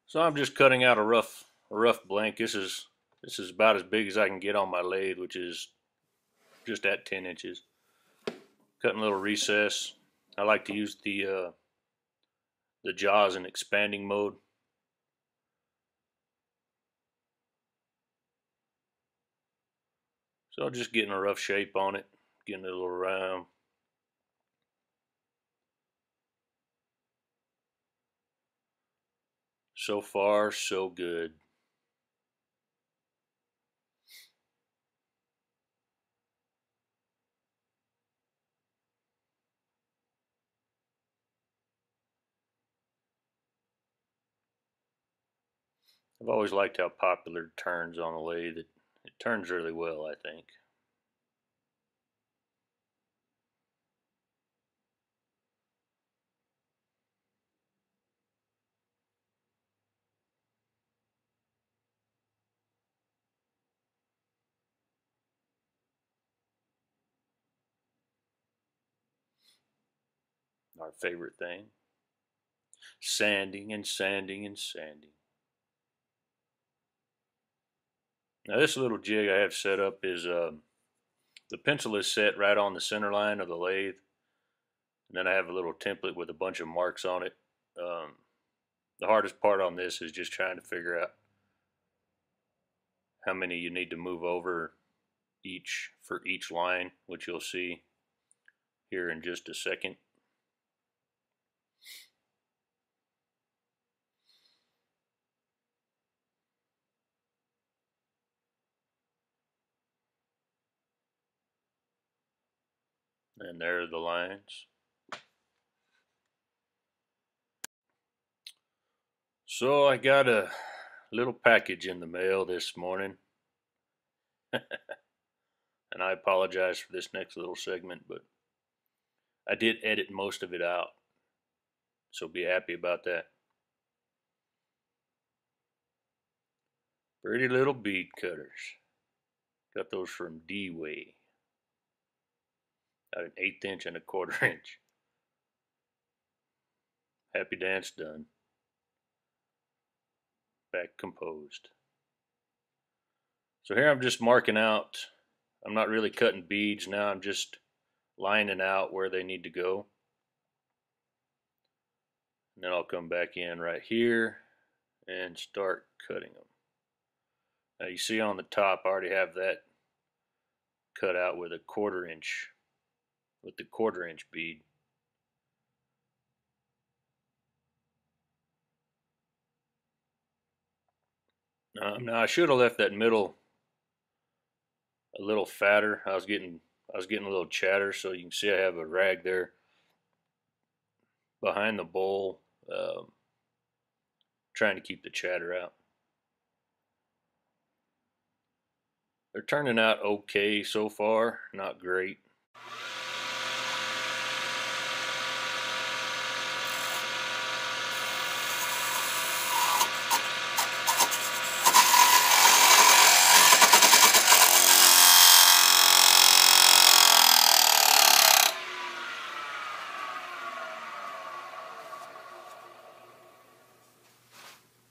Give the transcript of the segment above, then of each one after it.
So I'm just cutting out a rough blank. This is about as big as I can get on my lathe, which is just at 10 inches. Cutting a little recess. I like to use the jaws in expanding mode. So just getting a rough shape on it, getting it a little round. So far, so good. I've always liked how popular it turns on a lathe. It turns really well, I think. Our favorite thing. Sanding and sanding and sanding. Now this little jig I have set up is the pencil is set right on the center line of the lathe. And then I have a little template with a bunch of marks on it. Um, the hardest part on this is just trying to figure out how many you need to move over each for each line, which you'll see here in just a second. And there are the lines. So I got a little package in the mail this morning. And I apologize for this next little segment, but I did edit most of it out. So be happy about that. Pretty little bead cutters. Got those from D-Way. Got an 1/8 inch and a 1/4 inch. Happy dance done. Back composed. So here I'm just marking out. I'm not really cutting beads now. I'm just lining out where they need to go. And then I'll come back in right here and start cutting them. Now you see on the top, I already have that cut out with a 1/4 inch, with the 1/4 inch bead. Now I should have left that middle a little fatter. I was getting a little chatter, so you can see I have a rag there behind the bowl, trying to keep the chatter out. They're turning out okay so far, not great.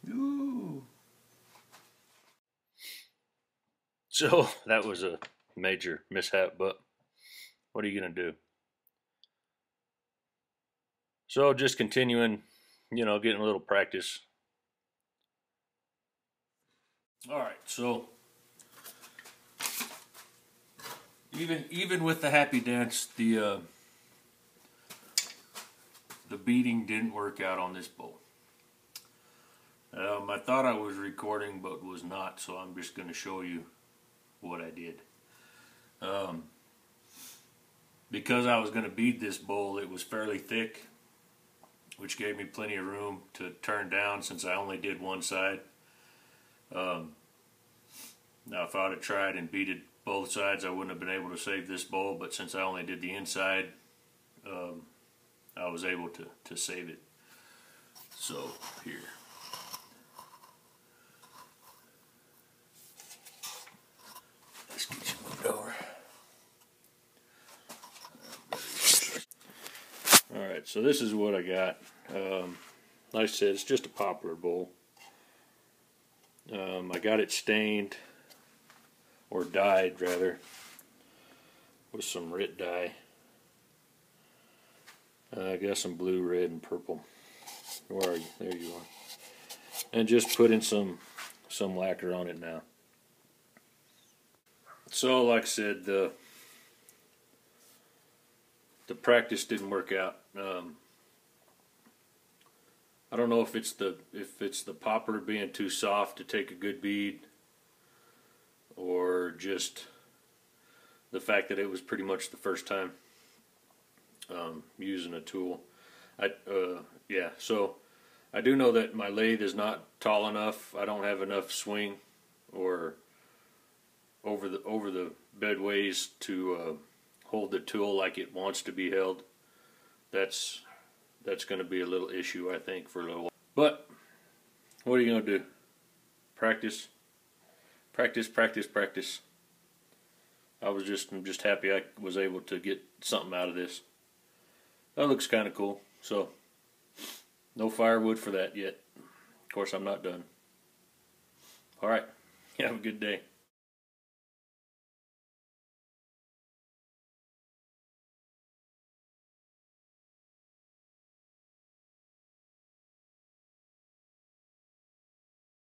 Ooh. So that was a major mishap, but what are you going to do? So just continuing, getting a little practice. All right, so even with the happy dance, the beading didn't work out on this bowl. I thought I was recording, but was not, so I'm just going to show you what I did. Because I was going to bead this bowl, it was fairly thick, which gave me plenty of room to turn down since I only did one side. Now if I would have tried and beaded both sides, I wouldn't have been able to save this bowl, but since I only did the inside, I was able to save it. So here. Let's get you moved over. Alright, so this is what I got. Like I said, it's just a poplar bowl. I got it stained, or dyed rather, with some RIT dye. I got some blue, red, and purple. Where are you? There you are. And just putting some lacquer on it now. So, like I said, the practice didn't work out. I don't know if it's the popper being too soft to take a good bead, or just the fact that it was pretty much the first time using a tool. Yeah, so I do know that my lathe is not tall enough. I don't have enough swing or over the bedways to hold the tool like it wants to be held. That's going to be a little issue, I think, for a little while. But what are you going to do? Practice, practice, practice, practice. I'm just happy I was able to get something out of this. That looks kind of cool. So no firewood for that yet. Of course, I'm not done. All right. Have a good day.